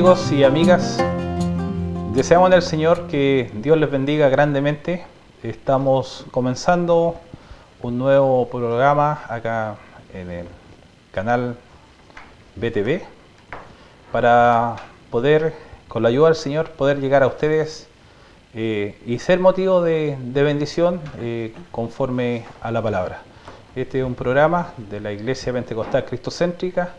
amigos y amigas, deseamos en el Señor que Dios les bendiga grandemente. Estamos comenzando un nuevo programa acá en el canal BTV para poder, con la ayuda del Señor, poder llegar a ustedes y ser motivo de bendición conforme a la palabra. Este es un programa de la Iglesia Pentecostal Cristocéntrica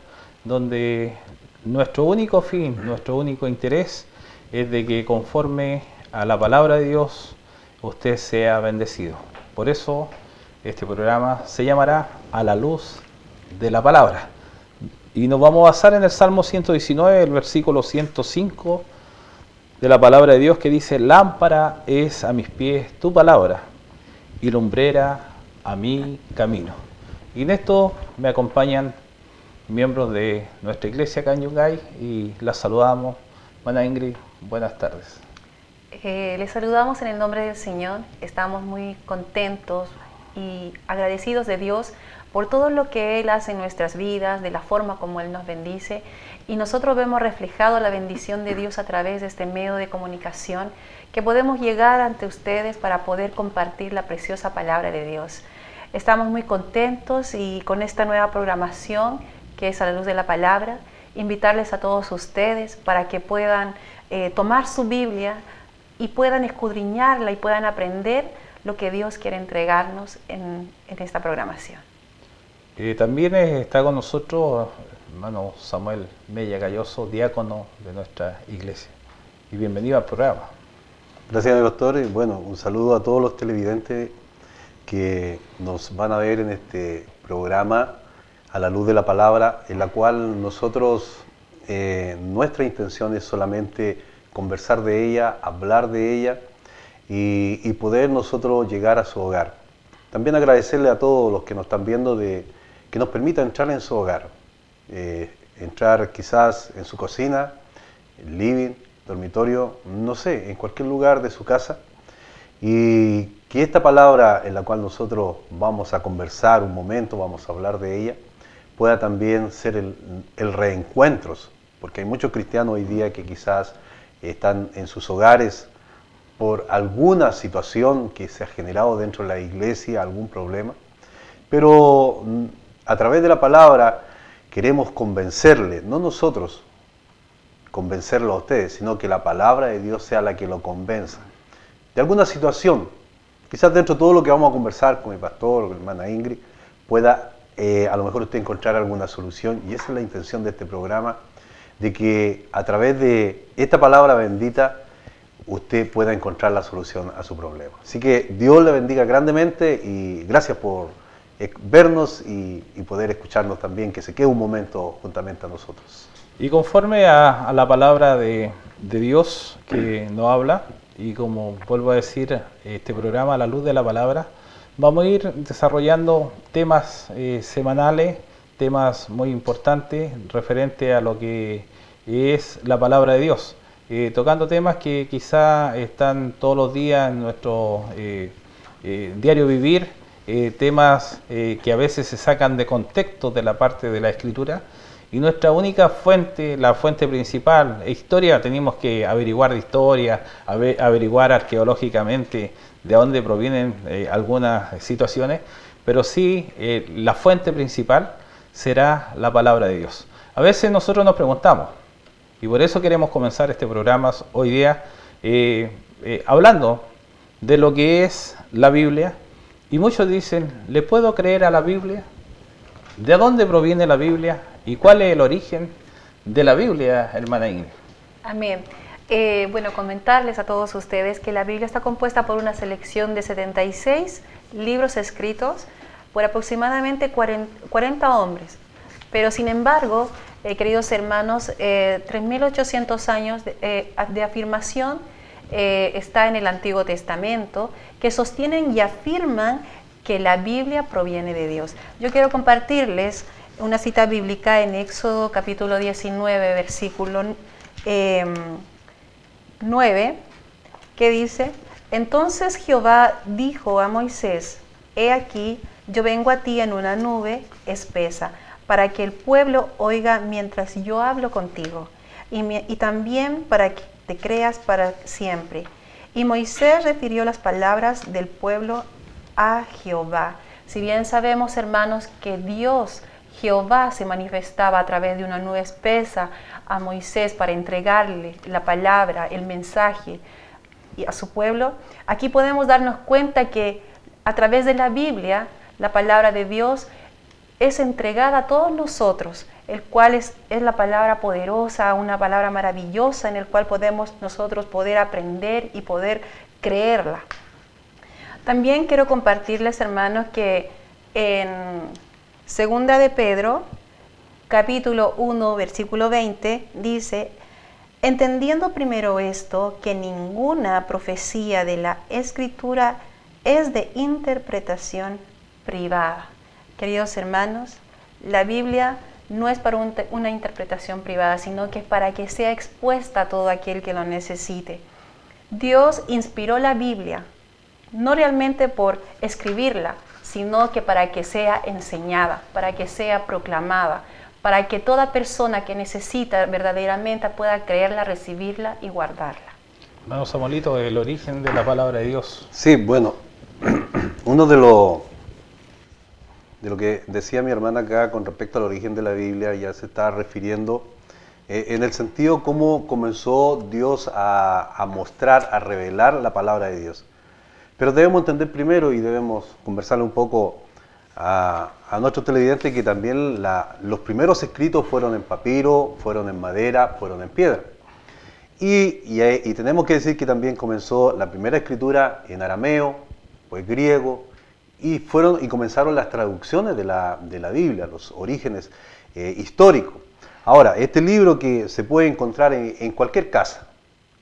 donde nuestro único fin, nuestro único interés es de que conforme a la palabra de Dios usted sea bendecido. Por eso este programa se llamará A la Luz de la Palabra. Y nos vamos a basar en el Salmo 119, el versículo 105 de la palabra de Dios, que dice: lámpara es a mis pies tu palabra y lumbrera a mi camino. Y en esto me acompañan miembros de nuestra iglesia acá en Yungay y las saludamos. Hermana Ingrid, buenas tardes. Les saludamos en el nombre del Señor. Estamos muy contentos y agradecidos de Dios por todo lo que Él hace en nuestras vidas, de la forma como Él nos bendice. Y nosotros vemos reflejado la bendición de Dios a través de este medio de comunicación, que podemos llegar ante ustedes para poder compartir la preciosa palabra de Dios. Estamos muy contentos y con esta nueva programación que es A la Luz de la Palabra, invitarles a todos ustedes para que puedan tomar su Biblia y puedan escudriñarla y puedan aprender lo que Dios quiere entregarnos en esta programación. También está con nosotros hermano Samuel Mella Galloso, diácono de nuestra iglesia. Y bienvenido al programa. Gracias, doctor. Y bueno, un saludo a todos los televidentes que nos van a ver en este programa A la Luz de la Palabra, en la cual nosotros, nuestra intención es solamente conversar de ella, hablar de ella y poder nosotros llegar a su hogar. También agradecerle a todos los que nos están viendo que nos permita entrar en su hogar, entrar quizás en su cocina, el living, dormitorio, no sé, en cualquier lugar de su casa, y que esta palabra en la cual nosotros vamos a conversar un momento, vamos a hablar de ella, pueda también ser el reencuentros, porque hay muchos cristianos hoy día que quizás están en sus hogares por alguna situación que se ha generado dentro de la iglesia, algún problema, pero a través de la palabra queremos convencerle, no nosotros convencerlo a ustedes, sino que la palabra de Dios sea la que lo convenza de alguna situación. Quizás dentro de todo lo que vamos a conversar con mi pastor o con mi hermana Ingrid, pueda a lo mejor usted encontrar alguna solución, y esa es la intención de este programa, de que a través de esta palabra bendita usted pueda encontrar la solución a su problema. Así que Dios le bendiga grandemente y gracias por vernos y poder escucharnos también, que se quede un momento juntamente a nosotros. Y conforme a la palabra de Dios que nos habla, y como vuelvo a decir, este programa A la Luz de la Palabra, vamos a ir desarrollando temas semanales, temas muy importantes referente a lo que es la palabra de Dios, tocando temas que quizá están todos los días en nuestro diario vivir, temas que a veces se sacan de contexto de la parte de la Escritura, y nuestra única fuente, la fuente principal, historia, tenemos que averiguar de historia, averiguar arqueológicamente de dónde provienen algunas situaciones, pero sí la fuente principal será la palabra de Dios. A veces nosotros nos preguntamos, y por eso queremos comenzar este programa hoy día hablando de lo que es la Biblia, y muchos dicen: ¿le puedo creer a la Biblia? ¿De dónde proviene la Biblia? ¿Y cuál es el origen de la Biblia, hermana Ingrid? Amén. Bueno, comentarles a todos ustedes que la Biblia está compuesta por una selección de 76 libros escritos por aproximadamente 40 hombres. Pero sin embargo, queridos hermanos, 3.800 años de afirmación está en el Antiguo Testamento, que sostienen y afirman que la Biblia proviene de Dios. Yo quiero compartirles una cita bíblica en Éxodo capítulo 19, versículo 9, que dice: entonces Jehová dijo a Moisés: he aquí, yo vengo a ti en una nube espesa, para que el pueblo oiga mientras yo hablo contigo. y también para que te creas para siempre. Y Moisés refirió las palabras del pueblo a Jehová. Si bien sabemos, hermanos, que Dios, Jehová, se manifestaba a través de una nube espesa a Moisés para entregarle la palabra, el mensaje a su pueblo, aquí podemos darnos cuenta que a través de la Biblia, la palabra de Dios es entregada a todos nosotros, el cual es la palabra poderosa, una palabra maravillosa en el cual podemos nosotros poder aprender y poder creerla. También quiero compartirles, hermanos, que en Segunda de Pedro, capítulo 1, versículo 20, dice: entendiendo primero esto, que ninguna profecía de la Escritura es de interpretación privada. Queridos hermanos, la Biblia no es para una interpretación privada, sino que es para que sea expuesta a todo aquel que lo necesite. Dios inspiró la Biblia, no realmente por escribirla, sino que para que sea enseñada, para que sea proclamada, para que toda persona que necesita verdaderamente pueda creerla, recibirla y guardarla. Hermano Samuelito, el origen de la palabra de Dios. Sí, bueno, uno de lo que decía mi hermana acá con respecto al origen de la Biblia, ya se está refiriendo en el sentido cómo comenzó Dios a mostrar, a revelar la palabra de Dios. Pero debemos entender primero y debemos conversarle un poco a nuestros televidentes que también los primeros escritos fueron en papiro, fueron en madera, fueron en piedra. Y tenemos que decir que también comenzó la primera escritura en arameo, pues griego, y comenzaron las traducciones de la Biblia, los orígenes históricos. Ahora, este libro que se puede encontrar en cualquier casa,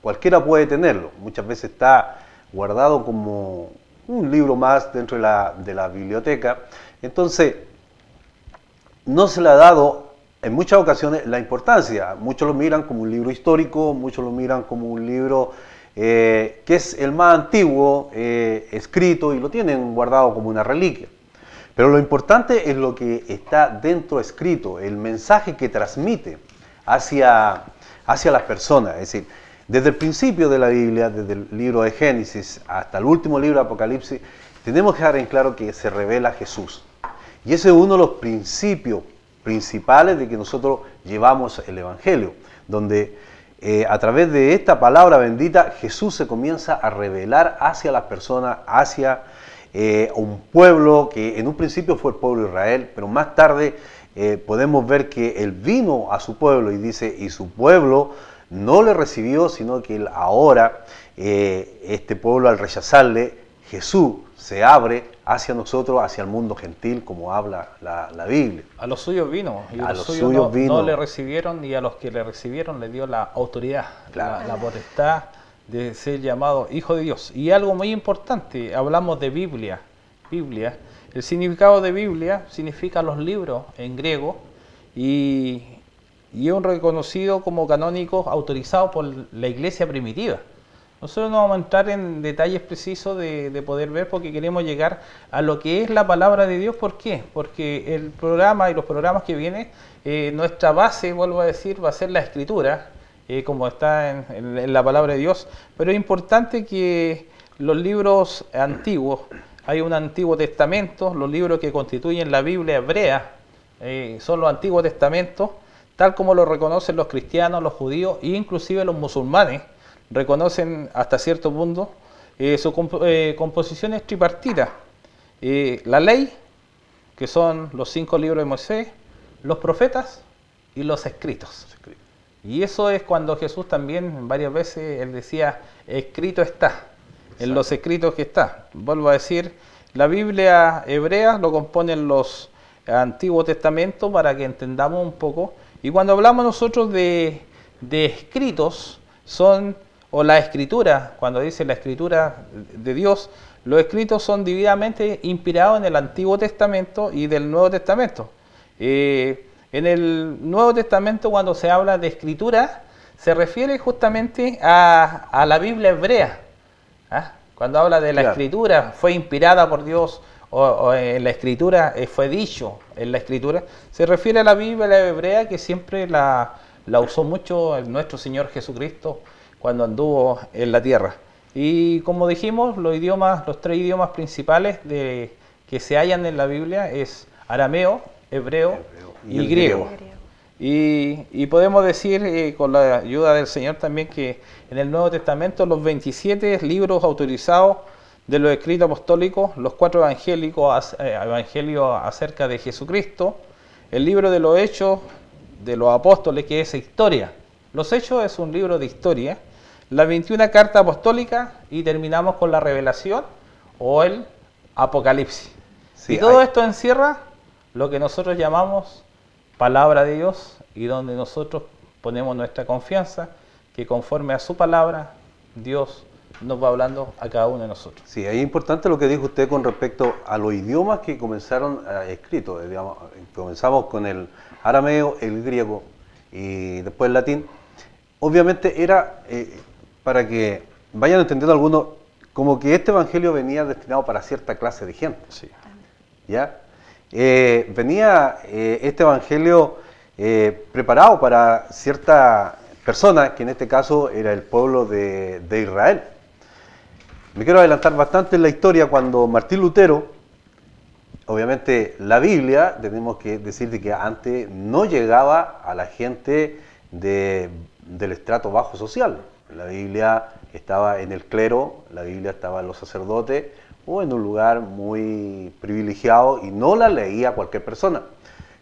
cualquiera puede tenerlo, muchas veces está guardado como un libro más dentro de la biblioteca. Entonces, no se le ha dado en muchas ocasiones la importancia. Muchos lo miran como un libro histórico, muchos lo miran como un libro que es el más antiguo escrito y lo tienen guardado como una reliquia. Pero lo importante es lo que está dentro escrito, el mensaje que transmite hacia las personas. Es decir, desde el principio de la Biblia, desde el libro de Génesis hasta el último libro de Apocalipsis, tenemos que dejar en claro que se revela Jesús. Y ese es uno de los principios principales de que nosotros llevamos el Evangelio, donde a través de esta palabra bendita Jesús se comienza a revelar hacia las personas, hacia un pueblo que en un principio fue el pueblo de Israel, pero más tarde podemos ver que Él vino a su pueblo y dice, y su pueblo no le recibió, sino que ahora este pueblo, al rechazarle, Jesús se abre hacia nosotros, hacia el mundo gentil, como habla la Biblia. A los suyos vino, y a los suyos no le recibieron, y a los que le recibieron le dio la autoridad, claro, la potestad de ser llamado hijo de Dios. Y algo muy importante, hablamos de Biblia. El significado de Biblia significa los libros en griego, y es un reconocido como canónico autorizado por la iglesia primitiva. Nosotros no vamos a entrar en detalles precisos de poder ver, porque queremos llegar a lo que es la palabra de Dios. ¿Por qué? Porque el programa y los programas que vienen, nuestra base, vuelvo a decir, va a ser la Escritura, como está en la palabra de Dios. Pero es importante que los libros antiguos, hay un Antiguo Testamento, los libros que constituyen la Biblia hebrea, son los Antiguos Testamentos, tal como lo reconocen los cristianos, los judíos e inclusive los musulmanes. Reconocen hasta cierto punto su composición es tripartita. La ley, que son los 5 libros de Moisés, los profetas y los escritos. Y eso es cuando Jesús también varias veces él decía, escrito está, en los escritos que está. Vuelvo a decir, la Biblia hebrea lo componen los Antiguos Testamentos, para que entendamos un poco. Y cuando hablamos nosotros de escritos, o la escritura, cuando dice la escritura de Dios, los escritos son debidamente inspirados en el Antiguo Testamento y del Nuevo Testamento. En el Nuevo Testamento, cuando se habla de escritura, se refiere justamente a la Biblia hebrea. Cuando habla de la escritura, fue inspirada por Dios, o en la escritura fue dicho en la escritura, se refiere a la Biblia hebrea, que siempre la la usó mucho nuestro Señor Jesucristo cuando anduvo en la tierra. Y como dijimos, los tres idiomas principales que se hallan en la Biblia es arameo, hebreo y griego. Y podemos decir, con la ayuda del Señor también, que en el Nuevo Testamento los 27 libros autorizados de los escritos apostólicos, los 4 evangelios acerca de Jesucristo, el libro de los Hechos de los Apóstoles, que es historia. Los Hechos es un libro de historia, las 21 cartas apostólicas, y terminamos con la Revelación o el Apocalipsis. Sí, y todo esto encierra lo que nosotros llamamos palabra de Dios, y donde nosotros ponemos nuestra confianza, que conforme a su palabra, Dios nos va hablando a cada uno de nosotros. Sí, es importante lo que dijo usted con respecto a los idiomas que comenzaron escritos. Digamos, comenzamos con el arameo, el griego y después el latín. Obviamente era, para que vayan entendiendo algunos, como que este evangelio venía destinado para cierta clase de gente. Sí. ¿Ya? Venía este evangelio preparado para cierta persona, que en este caso era el pueblo de Israel. Me quiero adelantar bastante en la historia cuando Martín Lutero, obviamente la Biblia, tenemos que decir de que antes no llegaba a la gente del estrato bajo social. La Biblia estaba en el clero, la Biblia estaba en los sacerdotes o en un lugar muy privilegiado y no la leía cualquier persona.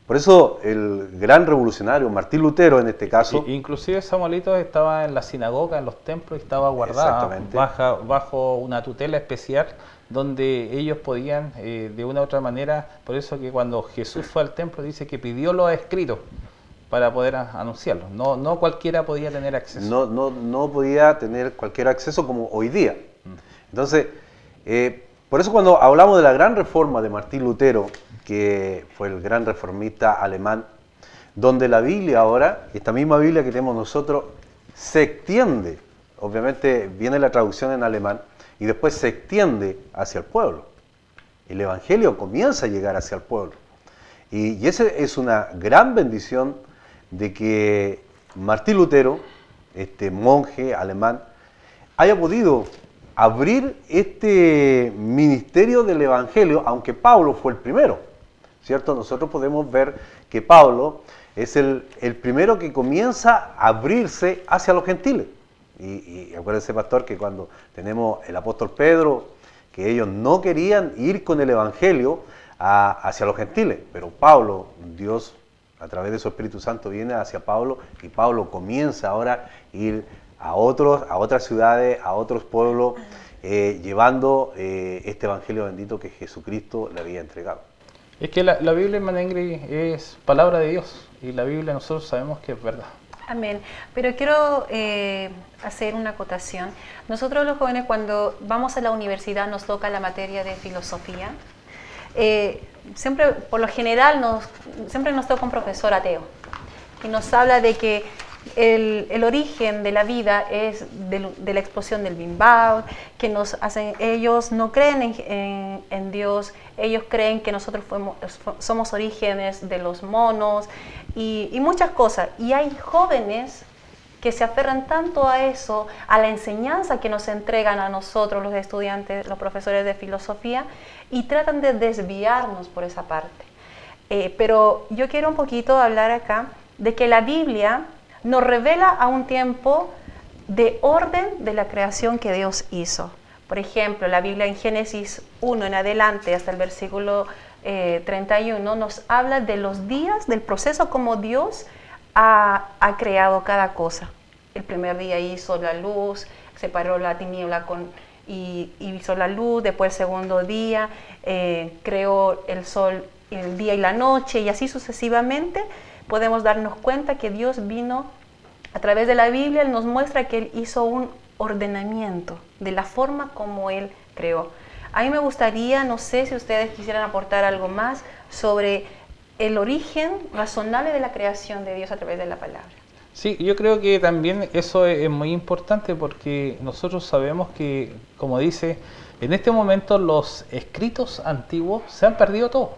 Por eso el gran revolucionario Martín Lutero en este caso... Inclusive Samuelito estaba en la sinagoga, en los templos, y estaba guardada bajo una tutela especial donde ellos podían de una u otra manera, por eso que cuando Jesús fue al templo dice que pidió los escritos para poder anunciarlo. No cualquiera podía tener acceso. No podía tener cualquier acceso como hoy día. Entonces, por eso cuando hablamos de la gran reforma de Martín Lutero, que fue el gran reformista alemán, donde la Biblia ahora, esta misma Biblia que tenemos nosotros, se extiende, obviamente viene la traducción en alemán, y después se extiende hacia el pueblo. El Evangelio comienza a llegar hacia el pueblo. Y esa es una gran bendición de que Martín Lutero, este monje alemán, haya podido abrir este ministerio del Evangelio, aunque Pablo fue el primero, ¿cierto? Nosotros podemos ver que Pablo es el primero que comienza a abrirse hacia los gentiles. Y acuérdense, pastor, que cuando tenemos el apóstol Pedro, que ellos no querían ir con el Evangelio hacia los gentiles, pero Pablo, Dios, a través de su Espíritu Santo, viene hacia Pablo, y Pablo comienza ahora a ir a otras ciudades, a otros pueblos, llevando este Evangelio bendito que Jesucristo le había entregado. Es que la Biblia, hermana Ingrid, es palabra de Dios, y la Biblia nosotros sabemos que es verdad. Amén. Pero quiero hacer una acotación. Nosotros los jóvenes, cuando vamos a la universidad, nos toca la materia de filosofía. Siempre, por lo general, siempre nos toca un profesor ateo, y nos habla de que el origen de la vida es de la explosión del Big Bang, que ellos no creen en Dios, ellos creen que nosotros somos orígenes de los monos y muchas cosas. Y hay jóvenes que se aferran tanto a eso, a la enseñanza que nos entregan a nosotros los estudiantes, los profesores de filosofía, y tratan de desviarnos por esa parte. Pero yo quiero un poquito hablar acá de que la Biblia nos revela a un tiempo de orden de la creación que Dios hizo. Por ejemplo, la Biblia en Génesis 1 en adelante hasta el versículo 31 nos habla de los días, del proceso como Dios ha creado cada cosa. El primer día hizo la luz, separó la tiniebla y hizo la luz. Después el segundo día creó el sol, el día y la noche, y así sucesivamente. Podemos darnos cuenta que Dios vino a través de la Biblia, Él nos muestra que Él hizo un ordenamiento de la forma como Él creó. A mí me gustaría, no sé si ustedes quisieran aportar algo más sobre el origen razonable de la creación de Dios a través de la palabra. Sí, yo creo que también eso es muy importante, porque nosotros sabemos que, como dice, en este momento los escritos antiguos se han perdido todo.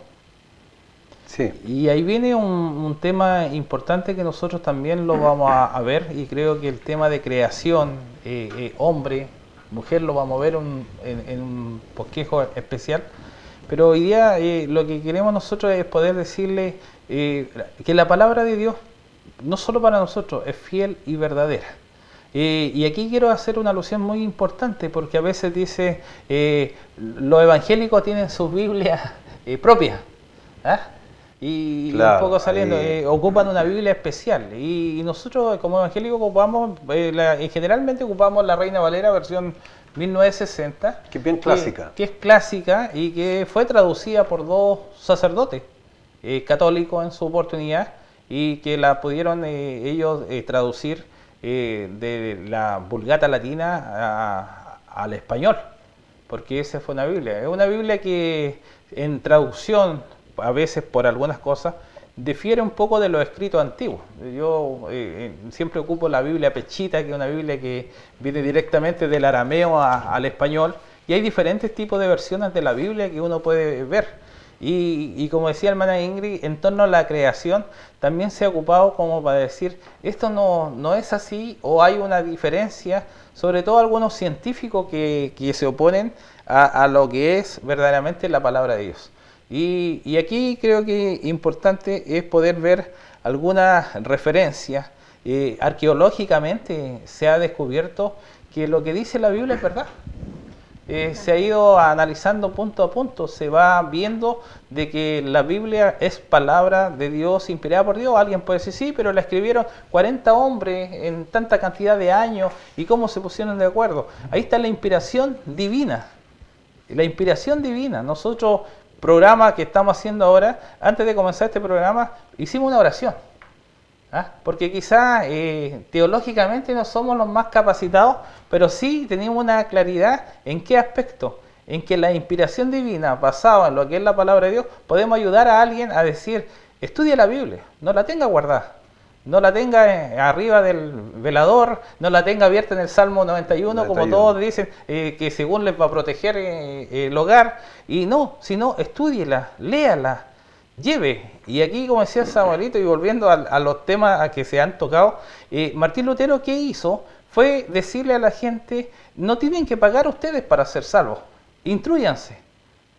Sí. Y ahí viene un tema importante que nosotros también lo vamos a ver, y creo que el tema de creación, hombre, mujer, lo vamos a ver en un bosquejo especial. Pero hoy día lo que queremos nosotros es poder decirle que la palabra de Dios, no solo para nosotros, es fiel y verdadera. Y aquí quiero hacer una alusión muy importante, porque a veces dice, los evangélicos tienen sus Biblias propias, ¿ah? Y Claro, un poco saliendo, ahí. ocupan una Biblia especial. Y nosotros como evangélicos ocupamos, generalmente ocupamos la Reina Valera versión 1960. Que es bien clásica. Que es clásica y que fue traducida por dos sacerdotes católicos en su oportunidad, y que la pudieron ellos traducir de la Vulgata latina al español, porque esa fue una Biblia. Es una Biblia que en traducción, a veces por algunas cosas, difiere un poco de los escritos antiguos. Yo siempre ocupo la Biblia Pechita, que es una Biblia que viene directamente del arameo al español, y hay diferentes tipos de versiones de la Biblia que uno puede ver. Y como decía la hermana Ingrid, en torno a la creación, también se ha ocupado como para decir, esto no es así, o hay una diferencia, sobre todo algunos científicos que se oponen a lo que es verdaderamente la palabra de Dios. Y aquí creo que importante es poder ver algunas referencias. Arqueológicamente se ha descubierto que lo que dice la Biblia es verdad. Se ha ido analizando punto a punto, se va viendo de que la Biblia es palabra de Dios, inspirada por Dios. Alguien puede decir, sí, pero la escribieron 40 hombres en tanta cantidad de años, ¿y cómo se pusieron de acuerdo? Ahí está la inspiración divina. La inspiración divina. Nosotros, programa que estamos haciendo ahora, antes de comenzar este programa, hicimos una oración. Porque quizás teológicamente no somos los más capacitados, pero sí tenemos una claridad en qué aspecto, en que la inspiración divina basada en lo que es la palabra de Dios, podemos ayudar a alguien a decir, estudie la Biblia, no la tenga guardada, no la tenga arriba del velador, no la tenga abierta en el Salmo 91, como todos dicen, que según les va a proteger el hogar, y no, sino estúdiela, léala, lleve. Y aquí, como decía Samuelito, y volviendo a los temas a que se han tocado, Martín Lutero, ¿qué hizo? Fue decirle a la gente, no tienen que pagar ustedes para ser salvos, intrúyanse.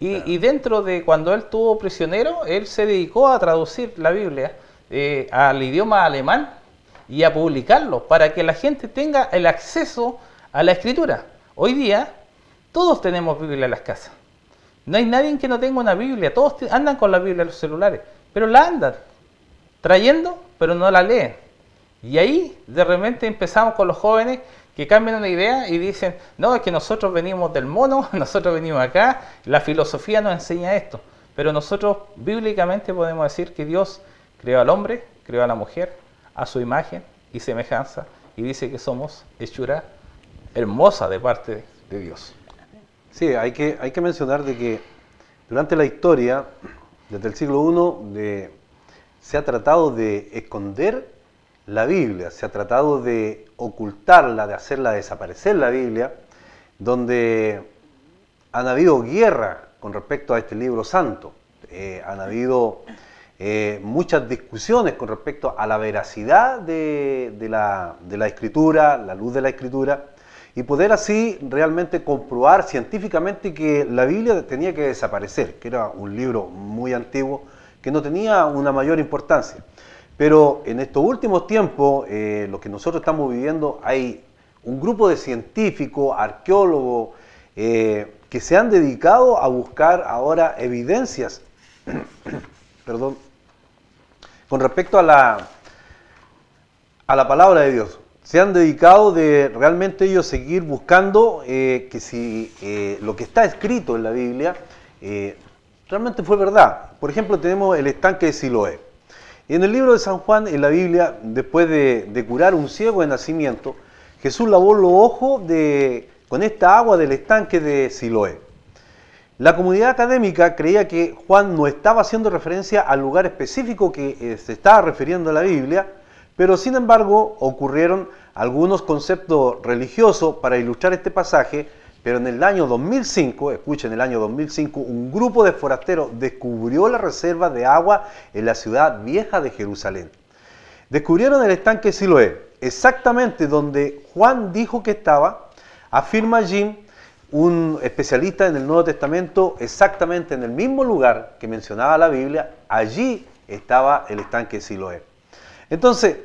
Y dentro de cuando él estuvo prisionero, él se dedicó a traducir la Biblia al idioma alemán y a publicarlo, para que la gente tenga el acceso a la escritura. Hoy día, todos tenemos Biblia en las casas. No hay nadie que no tenga una Biblia, todos andan con la Biblia en los celulares, pero la andan trayendo, pero no la leen. Y ahí de repente empezamos con los jóvenes que cambian una idea y dicen, no, es que nosotros venimos del mono, nosotros venimos acá, la filosofía nos enseña esto. Pero nosotros bíblicamente podemos decir que Dios creó al hombre, creó a la mujer, a su imagen y semejanza, y dice que somos hechura hermosa de parte de Dios. Sí, hay que mencionar de que durante la historia, desde el siglo I, se ha tratado de esconder la Biblia, se ha tratado de ocultarla, de hacerla desaparecer la Biblia, donde han habido guerras con respecto a este libro santo, han habido muchas discusiones con respecto a la veracidad de la Escritura, la luz de la Escritura, y poder así realmente comprobar científicamente que la Biblia tenía que desaparecer, que era un libro muy antiguo, que no tenía una mayor importancia. Pero en estos últimos tiempos, lo que nosotros estamos viviendo, hay un grupo de científicos, arqueólogos, que se han dedicado a buscar ahora evidencias perdón, con respecto a la palabra de Dios. Se han dedicado de realmente ellos seguir buscando que si lo que está escrito en la Biblia realmente fue verdad. Por ejemplo, tenemos el estanque de Siloé. En el libro de San Juan, en la Biblia, después de curar un ciego de nacimiento, Jesús lavó los ojos con esta agua del estanque de Siloé. La comunidad académica creía que Juan no estaba haciendo referencia al lugar específico que se estaba refiriendo a la Biblia, pero sin embargo ocurrieron algunos conceptos religiosos para ilustrar este pasaje Pero en el año 2005, escuchen, en el año 2005, un grupo de forasteros descubrió la reserva de agua en la ciudad vieja de Jerusalén. Descubrieron el estanque Siloé, exactamente donde Juan dijo que estaba. Afirma allí un especialista en el Nuevo Testamento, exactamente en el mismo lugar que mencionaba la Biblia, allí estaba el estanque Siloé. Entonces,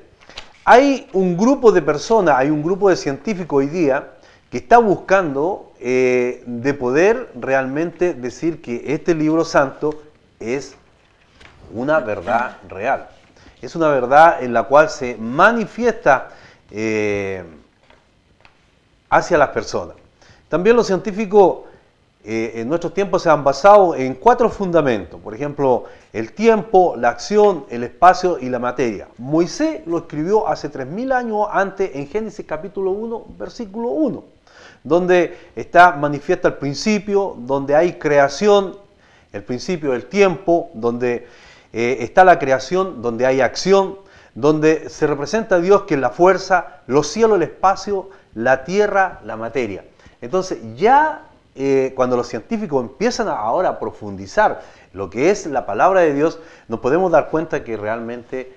hay un grupo de personas, hay un grupo de científicos hoy día que está buscando de poder realmente decir que este libro santo es una verdad real. Es una verdad en la cual se manifiesta hacia las personas. También los científicos en nuestros tiempos se han basado en 4 fundamentos. Por ejemplo, el tiempo, la acción, el espacio y la materia. Moisés lo escribió hace 3000 años antes en Génesis capítulo 1, versículo 1, donde está manifiesta el principio, donde hay creación, el principio del tiempo, donde está la creación, donde hay acción, donde se representa a Dios que es la fuerza, los cielos, el espacio, la tierra, la materia. Entonces ya cuando los científicos empiezan ahora a profundizar lo que es la palabra de Dios, nos podemos dar cuenta que realmente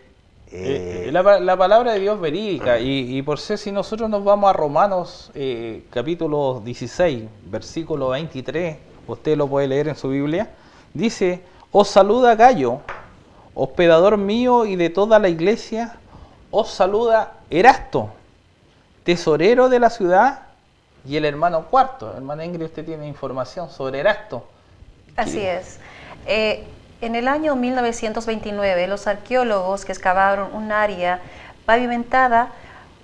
la palabra de Dios verídica, y por ser, si nosotros nos vamos a Romanos capítulo 16, versículo 23, usted lo puede leer en su Biblia, dice: os saluda Gallo, hospedador mío y de toda la iglesia, os saluda Erasto, tesorero de la ciudad, y el hermano Cuarto. Hermana Ingrid, usted tiene información sobre Erasto. Así es. En el año 1929, los arqueólogos que excavaron un área pavimentada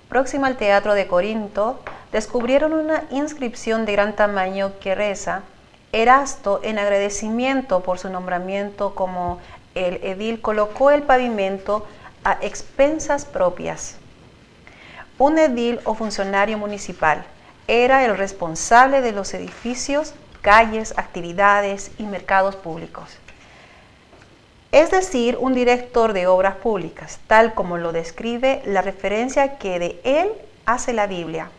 próxima al Teatro de Corinto descubrieron una inscripción de gran tamaño que reza: Erasto, en agradecimiento por su nombramiento como el edil, colocó el pavimento a expensas propias. Un edil o funcionario municipal era el responsable de los edificios, calles, actividades y mercados públicos. Es decir, un director de obras públicas, tal como lo describe la referencia que de él hace la Biblia.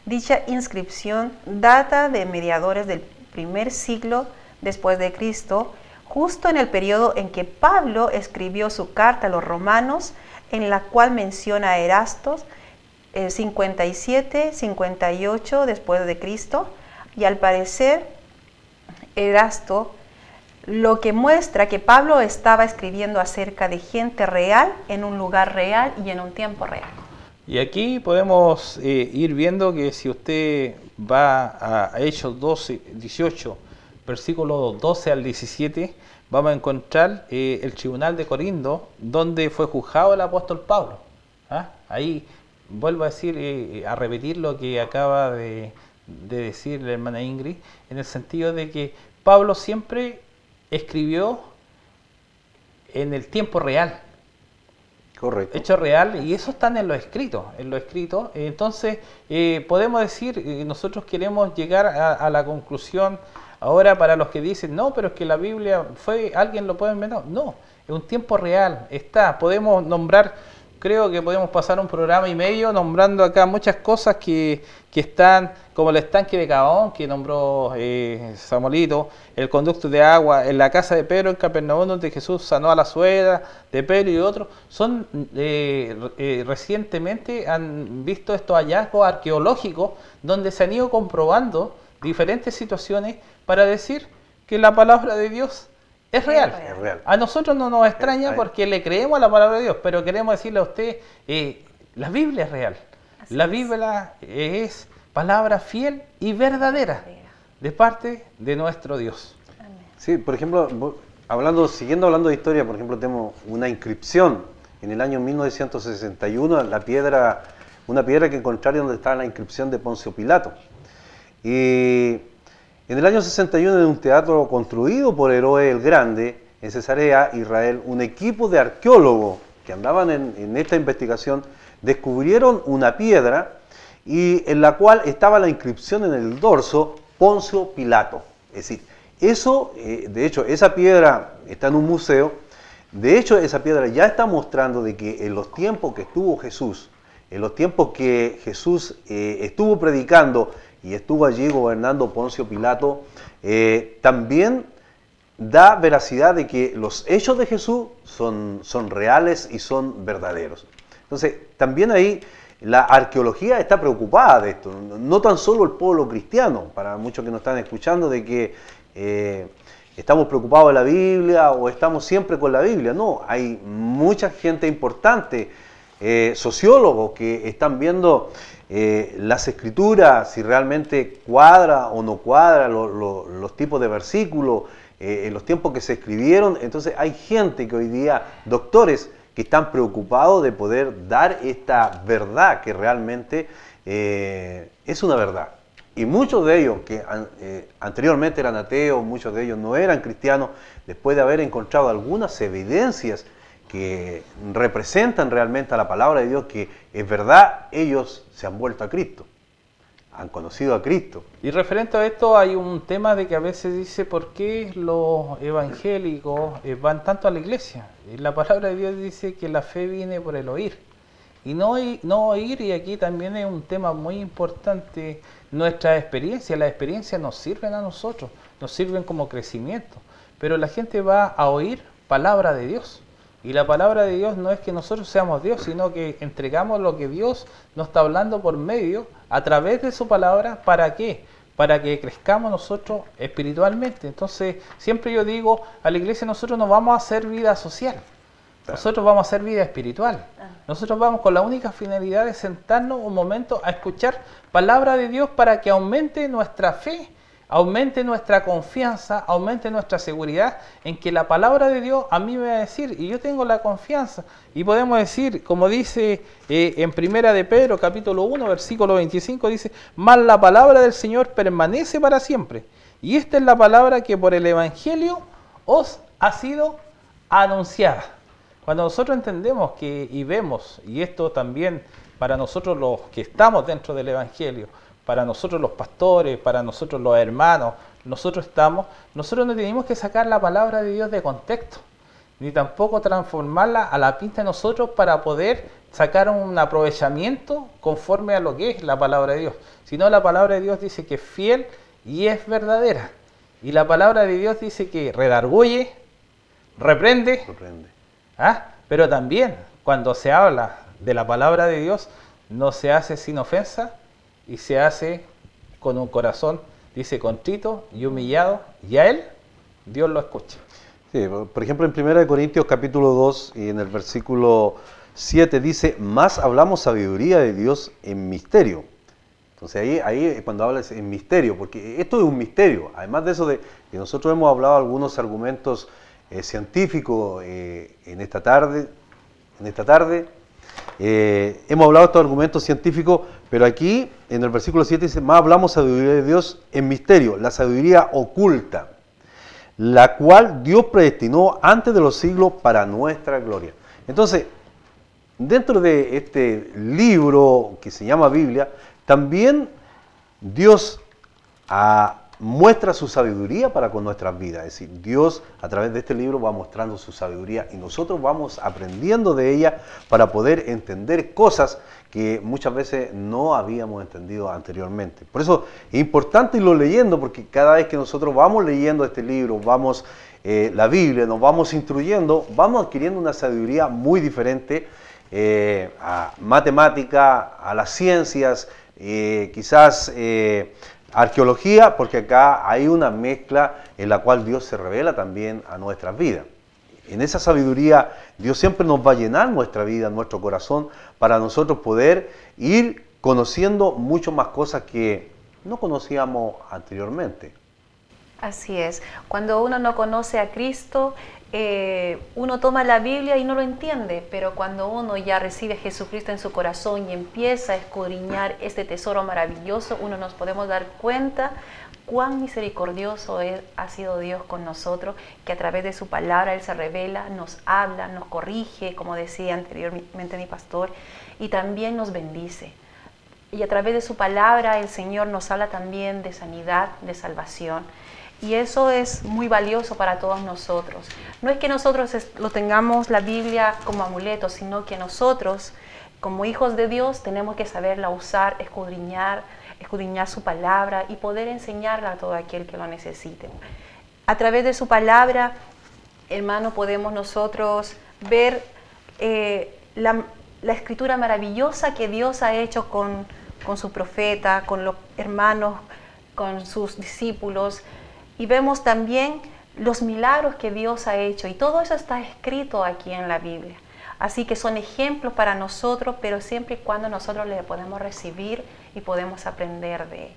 Dicha inscripción data de mediadores del primer siglo después de Cristo, justo en el periodo en que Pablo escribió su carta a los romanos, en la cual menciona a Erasto 57, 58 después de Cristo, y al parecer Erasto, lo que muestra que Pablo estaba escribiendo acerca de gente real, en un lugar real y en un tiempo real. Y aquí podemos ir viendo que si usted va a Hechos 12, 18, versículos 12 al 17, vamos a encontrar el tribunal de Corinto, donde fue juzgado el apóstol Pablo. Ahí vuelvo a decir, a repetir lo que acaba de decir la hermana Ingrid, en el sentido de que Pablo siempre escribió en el tiempo real. Correcto. Hecho real, y eso está en lo escrito. Entonces, podemos decir, nosotros queremos llegar a la conclusión, ahora para los que dicen, no, pero es que la Biblia alguien lo puede inventar. No, es un tiempo real, podemos nombrar, creo que podemos pasar un programa y medio nombrando acá muchas cosas que están, como el estanque de Gabaón, que nombró Samuelito, el conducto de agua, en la casa de Pedro en Capernaum, donde Jesús sanó a la suegra de Pedro y otros. Recientemente han visto estos hallazgos arqueológicos donde se han ido comprobando diferentes situaciones para decir que la palabra de Dios es real. Es real. A nosotros no nos extraña porque le creemos a la palabra de Dios, pero queremos decirle a usted, la Biblia es real. La Biblia es palabra fiel y verdadera de parte de nuestro Dios. Sí, por ejemplo, siguiendo hablando de historia, por ejemplo, tenemos una inscripción en el año 1961, una piedra que encontraron donde estaba la inscripción de Poncio Pilato. Y en el año 61, en un teatro construido por Herodes el Grande, en Cesarea, Israel, un equipo de arqueólogos que andaban en esta investigación descubrieron una piedra y en la cual estaba la inscripción en el dorso Poncio Pilato. Es decir, de hecho, esa piedra está en un museo. De hecho, esa piedra ya está mostrando de que en los tiempos que estuvo Jesús en los tiempos que Jesús estuvo predicando y estuvo allí gobernando Poncio Pilato, también da veracidad de que los hechos de Jesús son reales y son verdaderos. Entonces, también ahí la arqueología está preocupada de esto, no tan solo el pueblo cristiano, para muchos que nos están escuchando, de que estamos preocupados de la Biblia o estamos siempre con la Biblia. No, hay mucha gente importante, sociólogos que están viendo las escrituras, si realmente cuadra o no cuadra los tipos de versículos, en los tiempos que se escribieron. Entonces hay gente que hoy día, doctores, que están preocupados de poder dar esta verdad que realmente es una verdad. Y muchos de ellos que anteriormente eran ateos, muchos de ellos no eran cristianos, después de haber encontrado algunas evidencias que representan realmente a la palabra de Dios, que es verdad, ellos se han vuelto a Cristo, han conocido a Cristo. Y referente a esto hay un tema de que a veces dice por qué los evangélicos van tanto a la iglesia. Y la palabra de Dios dice que la fe viene por el oír. Y no oír, y aquí también es un tema muy importante, nuestra experiencia. Las experiencias nos sirven a nosotros, nos sirven como crecimiento. Pero la gente va a oír palabra de Dios. Y la palabra de Dios no es que nosotros seamos Dios, sino que entregamos lo que Dios nos está hablando por medio, a través de su palabra. ¿Para qué? Para que crezcamos nosotros espiritualmente. Entonces, siempre yo digo, a la iglesia nosotros no vamos a hacer vida social, nosotros vamos a hacer vida espiritual. Nosotros vamos con la única finalidad de sentarnos un momento a escuchar palabra de Dios para que aumente nuestra fe, aumente nuestra confianza, aumente nuestra seguridad en que la palabra de Dios a mí me va a decir, y yo tengo la confianza. Y podemos decir, como dice en Primera de Pedro, capítulo 1, versículo 25, dice, mas la palabra del Señor permanece para siempre. Y esta es la palabra que por el Evangelio os ha sido anunciada. Cuando nosotros entendemos que y vemos, y esto también para nosotros los que estamos dentro del Evangelio, para nosotros los pastores, para nosotros los hermanos, nosotros no tenemos que sacar la palabra de Dios de contexto, ni tampoco transformarla a la pinta de nosotros para poder sacar un aprovechamiento conforme a lo que es la palabra de Dios. Sino la palabra de Dios dice que es fiel y es verdadera. Y la palabra de Dios dice que redarguye, reprende. Pero también cuando se habla de la palabra de Dios, no se hace sin ofensa, y se hace con un corazón, dice, contrito y humillado, y a él Dios lo escucha. Sí, por ejemplo, en 1 Corintios capítulo 2 y en el versículo 7 dice, más hablamos sabiduría de Dios en misterio. Entonces ahí cuando hablas en misterio, porque esto es un misterio. Además de eso, de que nosotros hemos hablado algunos argumentos científicos en esta tarde. Hemos hablado de estos argumentos científicos, pero aquí en el versículo 7 dice, más hablamos sabiduría de Dios en misterio, la sabiduría oculta, la cual Dios predestinó antes de los siglos para nuestra gloria. Entonces, dentro de este libro que se llama Biblia, también Dios muestra su sabiduría para con nuestras vidas. Es decir, Dios a través de este libro va mostrando su sabiduría y nosotros vamos aprendiendo de ella para poder entender cosas que muchas veces no habíamos entendido anteriormente. Por eso es importante irlo leyendo, porque cada vez que nosotros vamos leyendo este libro, vamos la Biblia, nos vamos instruyendo, vamos adquiriendo una sabiduría muy diferente a matemática, a las ciencias, quizás arqueología, porque acá hay una mezcla en la cual Dios se revela también a nuestras vidas. En esa sabiduría Dios siempre nos va a llenar nuestra vida, nuestro corazón, para nosotros poder ir conociendo mucho más cosas que no conocíamos anteriormente. Así es. Cuando uno no conoce a Cristo, uno toma la Biblia y no lo entiende, pero cuando uno ya recibe a Jesucristo en su corazón y empieza a escudriñar este tesoro maravilloso, uno nos podemos dar cuenta cuán misericordioso ha sido Dios con nosotros, que a través de su palabra Él se revela, nos habla, nos corrige, como decía anteriormente mi pastor, y también nos bendice. Y a través de su palabra el Señor nos habla también de sanidad, de salvación. Y eso es muy valioso para todos nosotros. No es que nosotros lo tengamos la Biblia como amuleto, sino que nosotros como hijos de Dios tenemos que saberla usar, escudriñar su palabra y poder enseñarla a todo aquel que lo necesite. A través de su palabra, hermano, podemos nosotros ver la escritura maravillosa que Dios ha hecho con su profeta, con los hermanos, con sus discípulos, y vemos también los milagros que Dios ha hecho, y todo eso está escrito aquí en la Biblia. Así que son ejemplos para nosotros, pero siempre y cuando nosotros le podemos recibir y podemos aprender de él.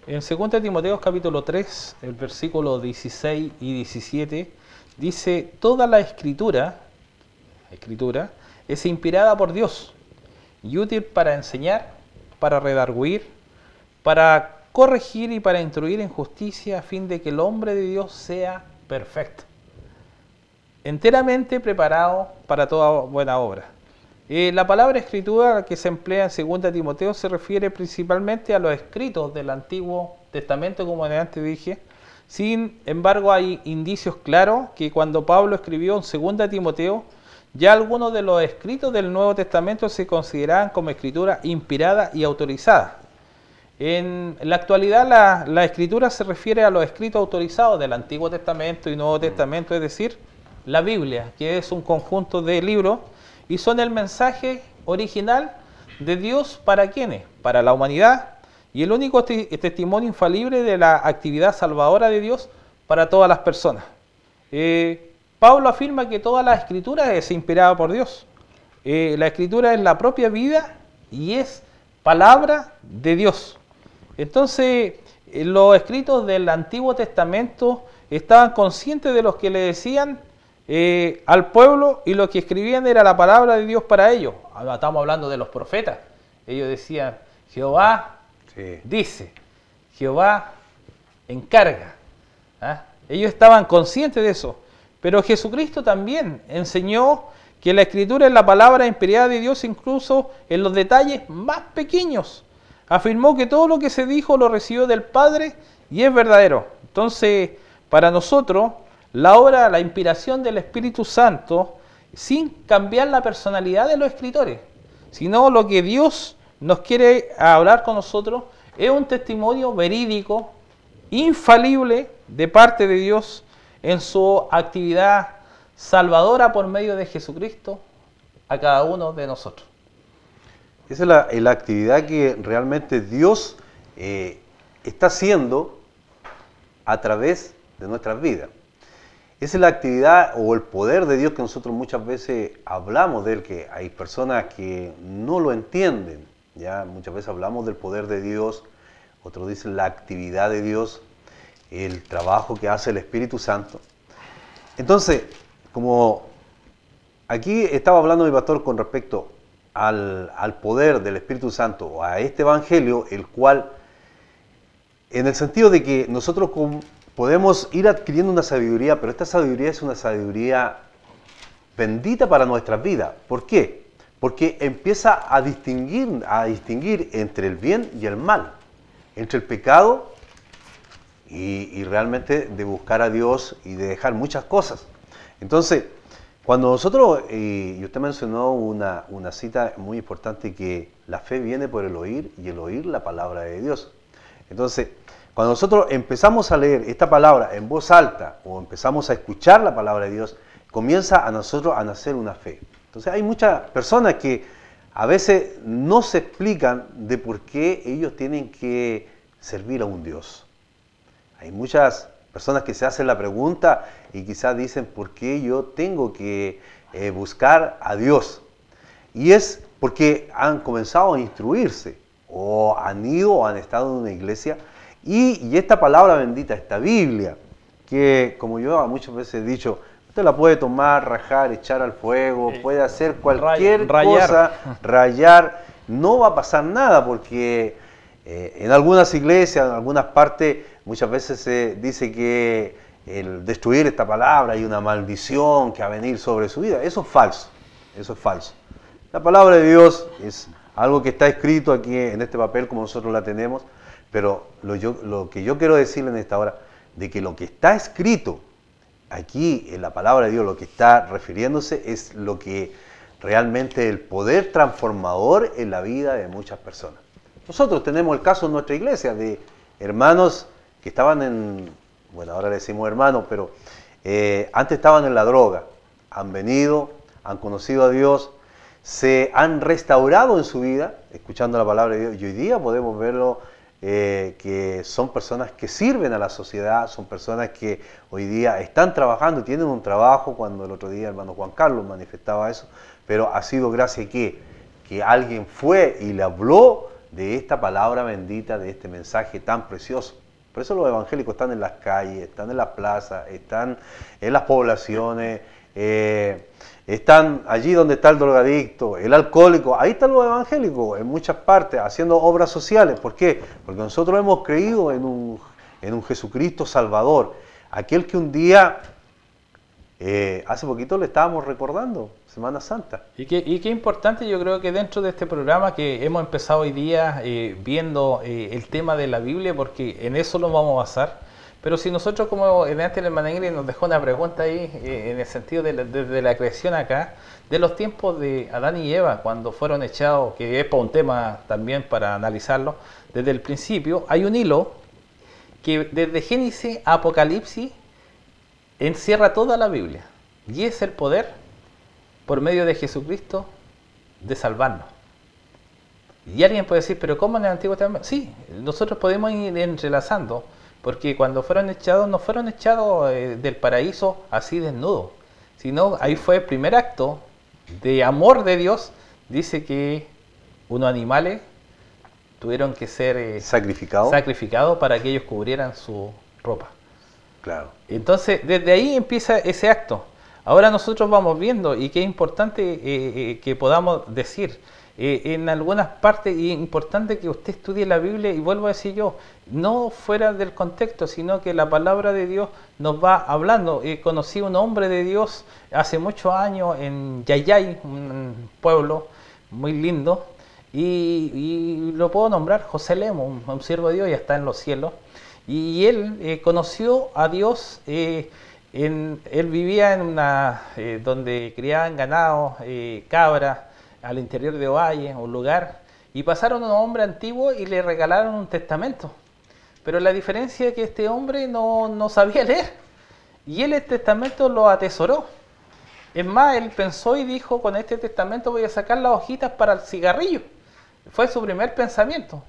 En 2 Timoteo capítulo 3, el versículo 16 y 17, dice: toda la escritura es inspirada por Dios y útil para enseñar, para redarguir, para corregir y para instruir en justicia, a fin de que el hombre de Dios sea perfecto, enteramente preparado para toda buena obra. La palabra escritura que se emplea en 2 Timoteo se refiere principalmente a los escritos del Antiguo Testamento, como antes dije. Sin embargo, hay indicios claros que cuando Pablo escribió en 2 Timoteo, ya algunos de los escritos del Nuevo Testamento se consideraban como escritura inspirada y autorizada. En la actualidad la escritura se refiere a los escritos autorizados del Antiguo Testamento y Nuevo Testamento, es decir, la Biblia, que es un conjunto de libros y son el mensaje original de Dios para ¿quiénes? Para la humanidad, y el único testimonio infalible de la actividad salvadora de Dios para todas las personas. Pablo afirma que toda la escritura es inspirada por Dios. La escritura es la propia vida y es palabra de Dios. Entonces, los escritos del Antiguo Testamento estaban conscientes de lo que le decían al pueblo, y lo que escribían era la palabra de Dios para ellos. Ahora estamos hablando de los profetas. Ellos decían: Jehová dice, Jehová encarga. Ellos estaban conscientes de eso. Pero Jesucristo también enseñó que la escritura es la palabra inspirada de Dios, incluso en los detalles más pequeños. Afirmó que todo lo que se dijo lo recibió del Padre y es verdadero. Entonces, para nosotros, la inspiración del Espíritu Santo, sin cambiar la personalidad de los escritores, sino lo que Dios nos quiere hablar con nosotros, es un testimonio verídico, infalible de parte de Dios en su actividad salvadora por medio de Jesucristo a cada uno de nosotros. Esa es la actividad que realmente Dios está haciendo a través de nuestras vidas. Esa es la actividad o el poder de Dios que nosotros muchas veces hablamos de él, que hay personas que no lo entienden. Ya muchas veces hablamos del poder de Dios, otros dicen la actividad de Dios, el trabajo que hace el Espíritu Santo. Entonces, como aquí estaba hablando mi pastor con respecto al poder del Espíritu Santo, o a este Evangelio, el cual, en el sentido de que nosotros podemos ir adquiriendo una sabiduría, pero esta sabiduría es una sabiduría bendita para nuestras vidas. ¿Por qué? Porque empieza a distinguir entre el bien y el mal, entre el pecado y realmente de buscar a Dios y de dejar muchas cosas. Entonces, cuando nosotros, y usted mencionó una cita muy importante, que la fe viene por el oír y el oír la palabra de Dios. Entonces, cuando nosotros empezamos a leer esta palabra en voz alta o empezamos a escuchar la palabra de Dios, comienza a nosotros a nacer una fe. Entonces hay muchas personas que a veces no se explican de por qué ellos tienen que servir a un Dios. Hay muchas personas que se hacen la pregunta y quizás dicen: ¿por qué yo tengo que buscar a Dios? Y es porque han comenzado a instruirse, o han ido o han estado en una iglesia, y esta palabra bendita, esta Biblia, que como yo muchas veces he dicho, usted la puede tomar, rajar, echar al fuego, puede hacer cualquier cosa, rayar, no va a pasar nada, porque en algunas iglesias, en algunas partes, muchas veces se dice que el destruir esta palabra hay una maldición que va a venir sobre su vida. Eso es falso, eso es falso. La palabra de Dios es algo que está escrito aquí en este papel como nosotros la tenemos, pero lo que yo quiero decirle en esta hora, de que lo que está escrito aquí en la palabra de Dios, lo que está refiriéndose es lo que realmente el poder transformador en la vida de muchas personas. Nosotros tenemos el caso en nuestra iglesia de hermanos que estaban bueno, ahora le decimos hermanos, pero antes estaban en la droga, han venido, han conocido a Dios, se han restaurado en su vida, escuchando la palabra de Dios, y hoy día podemos verlo que son personas que sirven a la sociedad, son personas que hoy día están trabajando y tienen un trabajo, cuando el otro día el hermano Juan Carlos manifestaba eso, pero ha sido gracias a que alguien fue y le habló de esta palabra bendita, de este mensaje tan precioso. Por eso los evangélicos están en las calles, están en las plazas, están en las poblaciones, están allí donde está el drogadicto, el alcohólico, ahí están los evangélicos, en muchas partes, haciendo obras sociales. ¿Por qué? Porque nosotros hemos creído en un Jesucristo Salvador, aquel que un día, hace poquito le estábamos recordando, Semana Santa. Y qué importante, yo creo que dentro de este programa que hemos empezado hoy día viendo el tema de la Biblia, porque en eso lo vamos a basar. Pero si nosotros, como antes el hermano Ingrid nos dejó una pregunta ahí, en el sentido desde la creación acá, de los tiempos de Adán y Eva, cuando fueron echados, que es para un tema también para analizarlo, desde el principio, hay un hilo que desde Génesis a Apocalipsis encierra toda la Biblia. Y es el poder, por medio de Jesucristo, de salvarnos. Y alguien puede decir, pero ¿cómo en el Antiguo Testamento? Sí, nosotros podemos ir entrelazando, porque cuando fueron echados, no fueron echados del paraíso así desnudos, sino ahí fue el primer acto de amor de Dios. Dice que unos animales tuvieron que ser sacrificados para que ellos cubrieran su ropa. Claro. Entonces, desde ahí empieza ese acto. Ahora nosotros vamos viendo, y qué importante que podamos decir, en algunas partes, y es importante que usted estudie la Biblia, y vuelvo a decir yo, no fuera del contexto, sino que la palabra de Dios nos va hablando. Conocí un hombre de Dios hace muchos años en Yayay, un pueblo muy lindo, y lo puedo nombrar, José Lemo, un siervo de Dios, ya está en los cielos, y él conoció a Dios. Él vivía en una donde criaban ganado, cabras, al interior de Ovalle, un lugar, y pasaron a un hombre antiguo y le regalaron un testamento. Pero la diferencia es que este hombre no sabía leer, y él el testamento lo atesoró. Es más, él pensó y dijo, con este testamento voy a sacar las hojitas para el cigarrillo. Fue su primer pensamiento.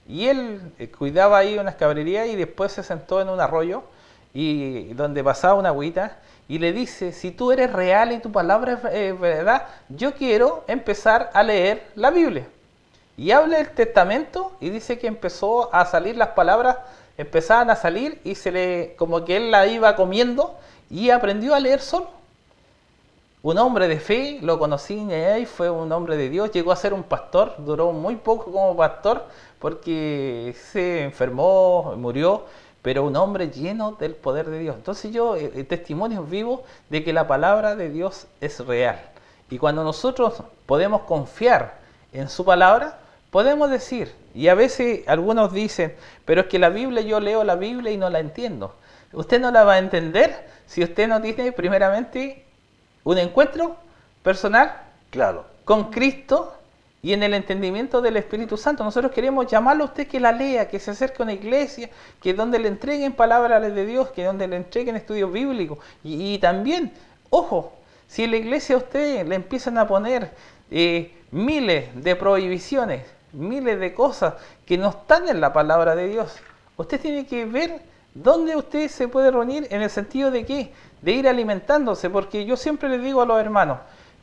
Y él cuidaba ahí unas cabrerías, y después se sentó en un arroyo, y donde pasaba una agüita, y le dice, si tú eres real y tu palabra es verdad, yo quiero empezar a leer la Biblia. Y habla el testamento, y dice que empezó a salir las palabras, empezaban a salir, y como que él la iba comiendo, y aprendió a leer solo. Un hombre de fe, lo conocí en Yayay, fue un hombre de Dios, llegó a ser un pastor, duró muy poco como pastor, porque se enfermó, murió, pero un hombre lleno del poder de Dios. Entonces yo, testimonios vivos de que la palabra de Dios es real. Y cuando nosotros podemos confiar en su palabra, podemos decir, y a veces algunos dicen, pero es que la Biblia, yo leo la Biblia y no la entiendo. Usted no la va a entender si usted no tiene primeramente un encuentro personal con Cristo, y en el entendimiento del Espíritu Santo. Nosotros queremos llamarlo a usted que la lea, que se acerque a una iglesia, que donde le entreguen palabras de Dios, que donde le entreguen estudios bíblicos. Y también, ojo, si en la iglesia a usted le empiezan a poner miles de prohibiciones, miles de cosas que no están en la palabra de Dios, usted tiene que ver dónde usted se puede reunir, en el sentido de qué, de ir alimentándose, porque yo siempre les digo a los hermanos,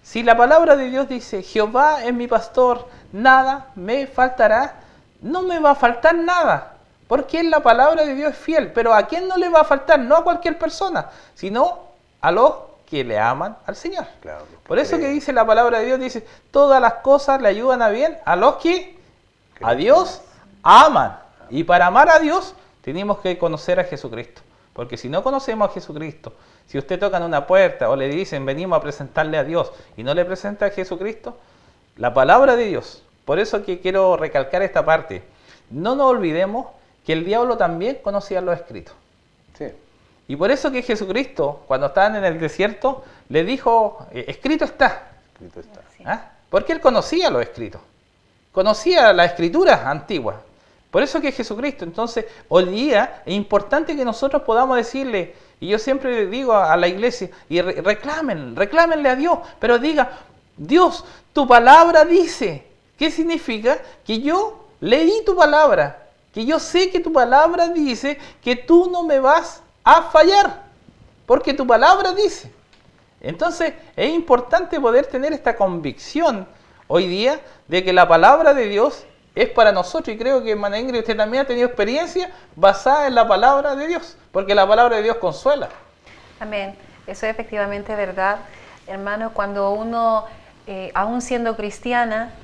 si la palabra de Dios dice, Jehová es mi pastor, nada me faltará, no me va a faltar nada, porque la palabra de Dios es fiel. Pero ¿a quién no le va a faltar? No a cualquier persona, sino a los que le aman al Señor. Claro, por eso que dice la palabra de Dios, dice, todas las cosas le ayudan a bien a los que a Dios aman. Y para amar a Dios tenemos que conocer a Jesucristo. Porque si no conocemos a Jesucristo, si usted toca en una puerta o le dicen venimos a presentarle a Dios y no le presenta a Jesucristo, la palabra de Dios. Por eso que quiero recalcar esta parte. No nos olvidemos que el diablo también conocía los escritos. Sí. Y por eso que Jesucristo, cuando estaban en el desierto, le dijo, escrito está. escrito está. Sí. ¿Ah? Porque él conocía los escritos, conocía las escrituras antiguas. Por eso que es Jesucristo. Entonces, hoy día es importante que nosotros podamos decirle, y yo siempre le digo a la iglesia, y reclámenle a Dios, pero diga, Dios, tu palabra dice. ¿Qué significa? Que yo leí tu palabra, que yo sé que tu palabra dice que tú no me vas a fallar, porque tu palabra dice. Entonces, es importante poder tener esta convicción hoy día de que la palabra de Dios es para nosotros, y creo que, hermana Ingrid, usted también ha tenido experiencia basada en la palabra de Dios, porque la palabra de Dios consuela. Amén. Eso es efectivamente verdad. Hermano, cuando uno, aún siendo cristiana,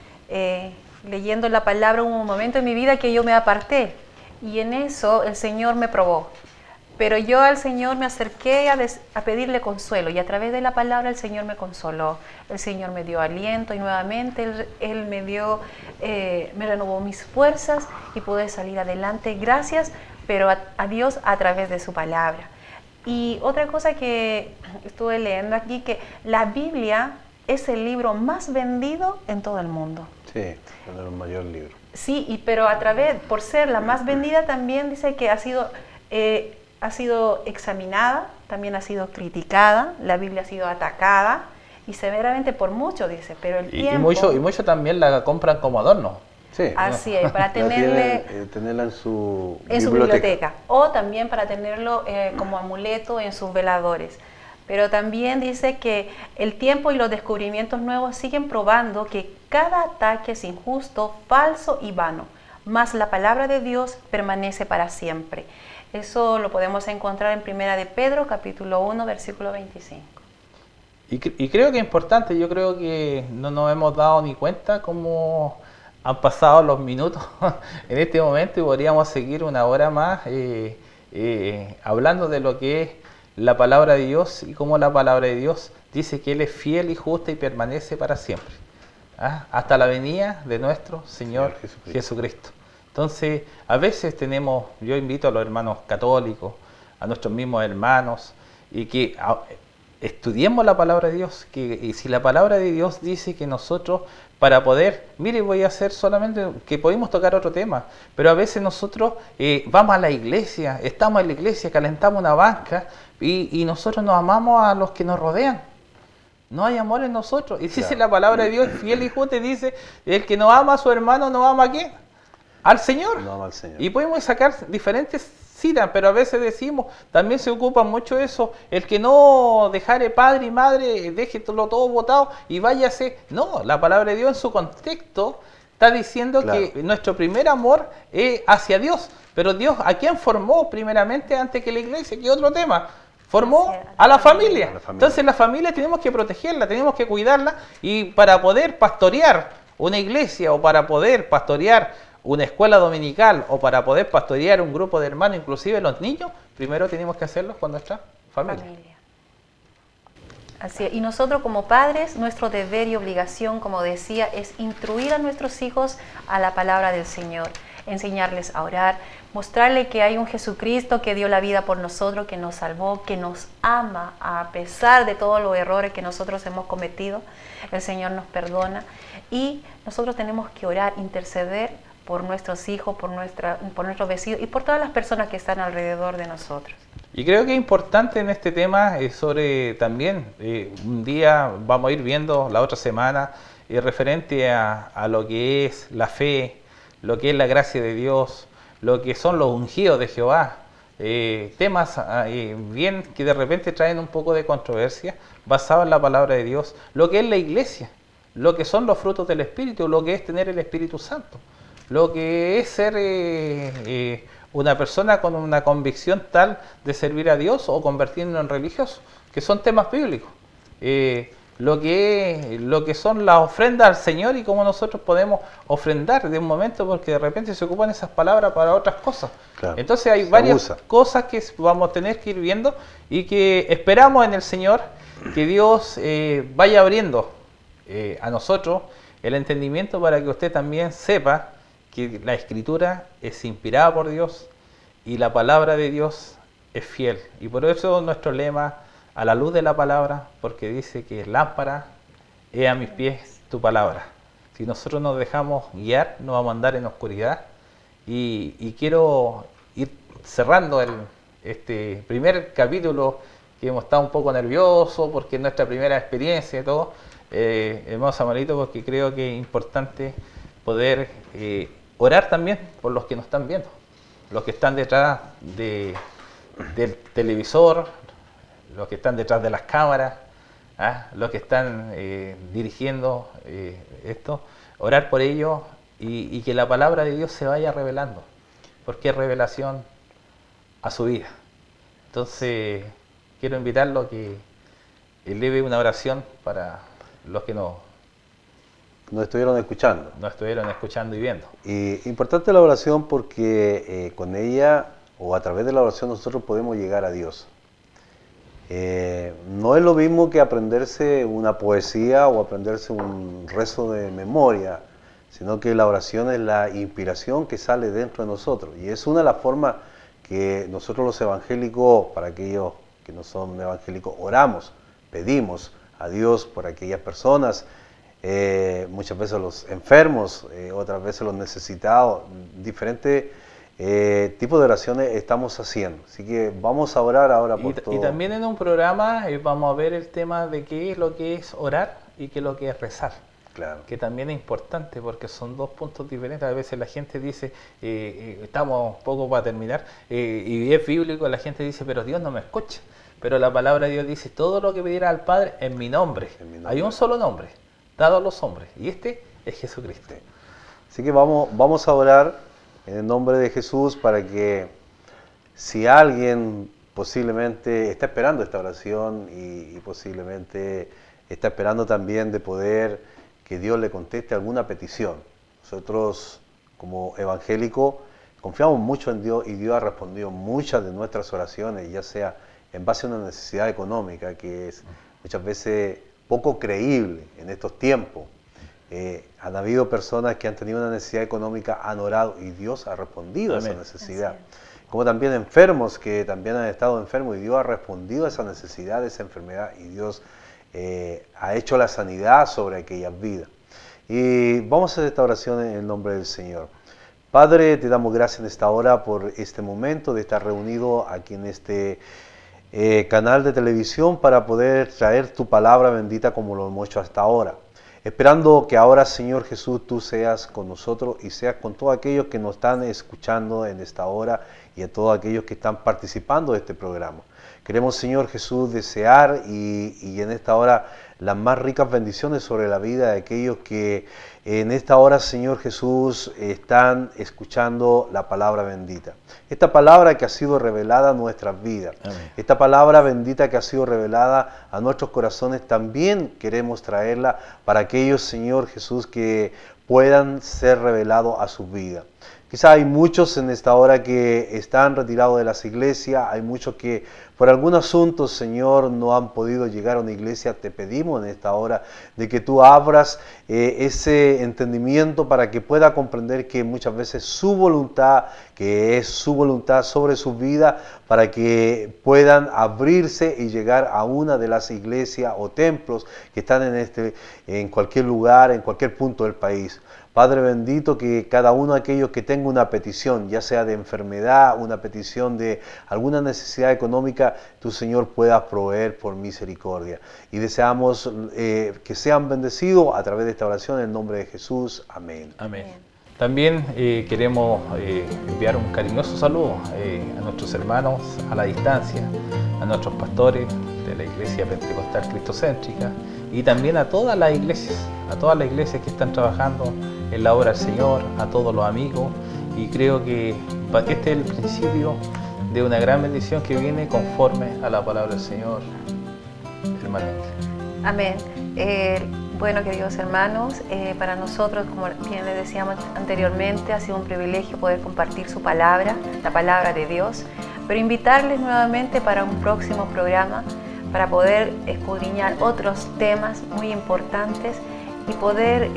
leyendo la palabra, hubo un momento en mi vida que yo me aparté, y en eso el Señor me probó. Pero yo al Señor me acerqué a pedirle consuelo, y a través de la palabra el Señor me consoló. El Señor me dio aliento, y nuevamente Él me renovó mis fuerzas y pude salir adelante. Gracias, pero a Dios a través de su palabra. Y otra cosa que estuve leyendo aquí, que la Biblia es el libro más vendido en todo el mundo. Sí, es el mayor libro. Sí, pero por ser la más vendida, también dice que ha sido examinada, también ha sido criticada, la Biblia ha sido atacada y severamente por muchos, dice, pero el tiempo... Y mucho también la compran como adorno. Sí. Así es, para tenerla en su biblioteca, o también para tenerlo como amuleto en sus veladores. Pero también dice que el tiempo y los descubrimientos nuevos siguen probando que cada ataque es injusto, falso y vano, mas la palabra de Dios permanece para siempre. Eso lo podemos encontrar en Primera de Pedro, capítulo 1, versículo 25. Y creo que es importante, yo creo que no nos hemos dado ni cuenta cómo han pasado los minutos en este momento, y podríamos seguir una hora más hablando de lo que es la palabra de Dios, y cómo la palabra de Dios dice que Él es fiel y justa y permanece para siempre, hasta la venida de nuestro Señor Jesucristo. Entonces, a veces yo invito a los hermanos católicos, a nuestros mismos hermanos, y que estudiemos la palabra de Dios, y si la palabra de Dios dice que nosotros, para poder, mire, voy a hacer solamente, que podemos tocar otro tema, pero a veces nosotros vamos a la iglesia, estamos en la iglesia, calentamos una banca, y nosotros nos amamos a los que nos rodean. No hay amor en nosotros. Y dice la palabra de Dios, fiel y justo, dice, el que no ama a su hermano, ¿no ama a quién? Al Señor. No ama al Señor. Y podemos sacar diferentes citas, pero a veces decimos, también se ocupa mucho eso, el que no dejare padre y madre, déjelo todo botado y váyase. No, la palabra de Dios en su contexto está diciendo que nuestro primer amor es hacia Dios. Pero Dios, ¿a quién formó primeramente antes que la iglesia? ¿Qué otro tema? Formó a la familia. Entonces la familia tenemos que protegerla, tenemos que cuidarla, y para poder pastorear una iglesia, o para poder pastorear una escuela dominical, o para poder pastorear un grupo de hermanos, inclusive los niños, primero tenemos que hacerlo con nuestra familia. Así es. Y nosotros como padres, nuestro deber y obligación, como decía, es instruir a nuestros hijos a la palabra del Señor, enseñarles a orar, mostrarle que hay un Jesucristo que dio la vida por nosotros, que nos salvó, que nos ama a pesar de todos los errores que nosotros hemos cometido. El Señor nos perdona, y nosotros tenemos que orar, interceder por nuestros hijos, por nuestros vecinos y por todas las personas que están alrededor de nosotros. Y creo que es importante en este tema sobre también, un día vamos a ir viendo la otra semana, referente a lo que es la fe, lo que es la gracia de Dios, lo que son los ungidos de Jehová, temas bien que de repente traen un poco de controversia, basados en la palabra de Dios, lo que es la iglesia, lo que son los frutos del Espíritu, lo que es tener el Espíritu Santo, lo que es ser una persona con una convicción tal de servir a Dios o convertirnos en religiosos, que son temas bíblicos. Lo que son las ofrendas al Señor y cómo nosotros podemos ofrendar de un momento, porque de repente se ocupan esas palabras para otras cosas. Claro, entonces hay varias cosas que vamos a tener que ir viendo, y que esperamos en el Señor que Dios vaya abriendo a nosotros el entendimiento, para que usted también sepa que la Escritura es inspirada por Dios y la palabra de Dios es fiel. Y por eso nuestro lema, a la luz de la palabra, porque dice que es lámpara he a mis pies tu palabra. Si nosotros nos dejamos guiar, no vamos a andar en oscuridad. Y quiero ir cerrando este primer capítulo, que hemos estado un poco nerviosos porque es nuestra primera experiencia y todo, hermano Samuelito, porque creo que es importante poder orar también por los que nos están viendo, los que están detrás del televisor, los que están detrás de las cámaras, los que están dirigiendo esto, orar por ellos y que la palabra de Dios se vaya revelando, porque es revelación a su vida. Entonces, quiero invitarlo a que eleve una oración para los que nos estuvieron escuchando y viendo. Y importante la oración porque con ella o a través de la oración nosotros podemos llegar a Dios. No es lo mismo que aprenderse una poesía o aprenderse un rezo de memoria, sino que la oración es la inspiración que sale dentro de nosotros. Y es una de las formas que nosotros los evangélicos, para aquellos que no son evangélicos, oramos, pedimos a Dios por aquellas personas, muchas veces los enfermos, otras veces los necesitados, diferentes tipos de oraciones estamos haciendo. Así que vamos a orar ahora por todo. Y también en un programa vamos a ver el tema de qué es lo que es orar y qué es lo que es rezar. Claro. Que también es importante porque son dos puntos diferentes. A veces la gente dice, estamos poco para terminar, y es bíblico, la gente dice, pero Dios no me escucha. Pero la palabra de Dios dice, todo lo que pidiera al Padre en mi nombre. Hay un solo nombre, dado a los hombres, y este es Jesucristo. Sí. Así que vamos a orar en el nombre de Jesús para que si alguien posiblemente está esperando esta oración y posiblemente está esperando también de poder que Dios le conteste alguna petición. Nosotros, como evangélicos, confiamos mucho en Dios y Dios ha respondido muchas de nuestras oraciones, ya sea en base a una necesidad económica, que es muchas veces poco creíble en estos tiempos. Han habido personas que han tenido una necesidad económica, han orado y Dios ha respondido a esa necesidad. Como también enfermos que también han estado enfermos y Dios ha respondido a esa necesidad, a esa enfermedad, y Dios ha hecho la sanidad sobre aquellas vidas. Y vamos a hacer esta oración en el nombre del Señor. Padre, te damos gracias en esta hora por este momento de estar reunido aquí en este canal de televisión para poder traer tu palabra bendita como lo hemos hecho hasta ahora. Esperando que ahora, Señor Jesús, tú seas con nosotros y seas con todos aquellos que nos están escuchando en esta hora y a todos aquellos que están participando de este programa. Queremos, Señor Jesús, desear y en esta hora las más ricas bendiciones sobre la vida de aquellos que en esta hora, Señor Jesús, están escuchando la palabra bendita. Esta palabra que ha sido revelada a nuestras vidas. Amén. Esta palabra bendita que ha sido revelada a nuestros corazones, también queremos traerla para aquellos, Señor Jesús, que puedan ser revelados a sus vidas. Quizá hay muchos en esta hora que están retirados de las iglesias, hay muchos que por algún asunto, Señor, no han podido llegar a una iglesia. Te pedimos en esta hora de que tú abras ese entendimiento para que pueda comprender que muchas veces su voluntad, que es su voluntad sobre su vida, para que puedan abrirse y llegar a una de las iglesias o templos que están en cualquier lugar, en cualquier punto del país. Padre bendito, que cada uno de aquellos que tenga una petición, ya sea de enfermedad, una petición de alguna necesidad económica, tu Señor pueda proveer por misericordia. Y deseamos que sean bendecidos a través de esta oración en el nombre de Jesús. Amén. Amén. También queremos enviar un cariñoso saludo a nuestros hermanos a la distancia, a nuestros pastores de la Iglesia Pentecostal Cristocéntrica y también a todas las iglesias que están trabajando en la obra del Señor, a todos los amigos, y creo que este es el principio de una gran bendición que viene conforme a la palabra del Señor, hermanamente. Amén. Bueno, queridos hermanos, para nosotros, como bien les decíamos anteriormente, ha sido un privilegio poder compartir su palabra, la palabra de Dios, pero invitarles nuevamente para un próximo programa para poder escudriñar otros temas muy importantes y poder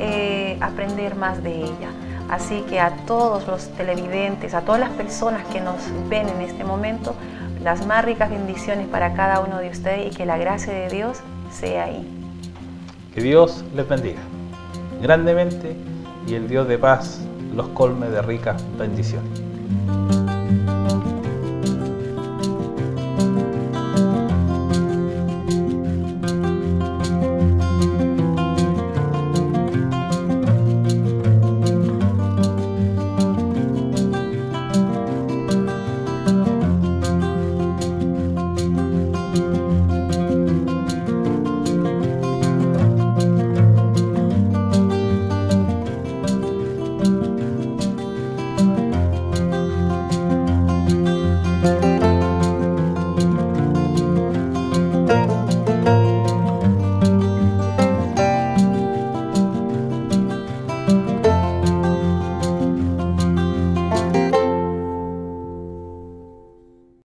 aprender más de ella. Así que a todos los televidentes, a todas las personas que nos ven en este momento, las más ricas bendiciones para cada uno de ustedes y que la gracia de Dios sea ahí. Que Dios les bendiga grandemente y el Dios de paz los colme de ricas bendiciones.